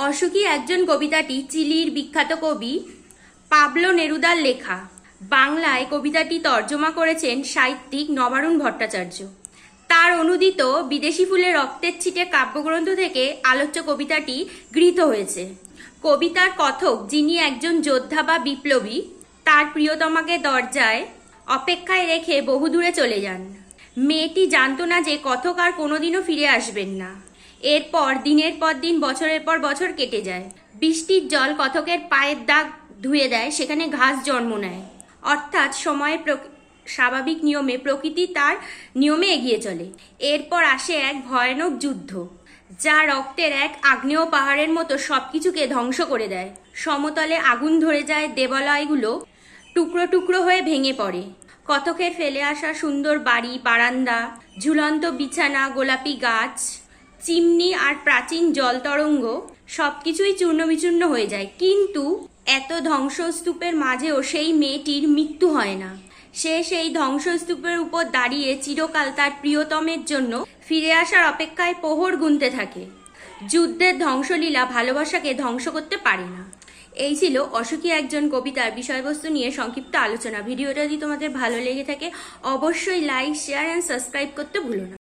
অসুখী একজন কবিতাটি চিলির বিখ্যাত কবি পাবলো নেরুদার লেখা। বাংলায় কবিতাটি তর্জমা করেছেন সাহিত্যিক নবারুণ ভট্টাচার্য। তার অনুদিত বিদেশি ফুলে রক্তের ছিটে কাব্যগ্রন্থ থেকে আলোচ্য কবিতাটি গৃহীত হয়েছে। কবিতার কথক, যিনি একজন যোদ্ধা বা বিপ্লবী, তার প্রিয়তমাকে দরজায় অপেক্ষায় রেখে বহুদূরে চলে যান। মেয়েটি জানত না যে কথক আর কোনোদিনও ফিরে আসবেন না। এরপর দিনের পর দিন, বছরের পর বছর কেটে যায়। বৃষ্টির জল কথকের পায়ের দাগ ধুয়ে দেয়, সেখানে ঘাস জন্ম নেয়। অর্থাৎ সময়ের স্বাভাবিক নিয়মে প্রকৃতি তার নিয়মে এগিয়ে চলে। এরপর আসে এক ভয়ানক যুদ্ধ, যা রক্তের এক আগ্নেয় পাহাড়ের মতো সবকিছুকে ধ্বংস করে দেয়। সমতলে আগুন ধরে যায়, দেবালয়গুলো টুকরো টুকরো হয়ে ভেঙে পড়ে। কথকের ফেলে আসা সুন্দর বাড়ি, বারান্দা, ঝুলন্ত বিছানা, গোলাপি গাছ, চিমনি আর প্রাচীন জল তরঙ্গ সবকিছুই চূর্ণ বিচূর্ণ হয়ে যায়। কিন্তু এত ধ্বংসস্তূপের মাঝেও সেই মেয়েটির মৃত্যু হয় না। সে সেই ধ্বংসস্তূপের উপর দাঁড়িয়ে চিরকাল তার প্রিয়তমের জন্য ফিরে আসার অপেক্ষায় প্রহর গুনতে থাকে। যুদ্ধের ধ্বংসলীলা ভালোবাসাকে ধ্বংস করতে পারে না। এই ছিল অসুখী একজন কবিতার বিষয়বস্তু নিয়ে সংক্ষিপ্ত আলোচনা। ভিডিওটা যদি তোমাদের ভালো লেগে থাকে অবশ্যই লাইক, শেয়ার অ্যান্ড সাবস্ক্রাইব করতে ভুলো না।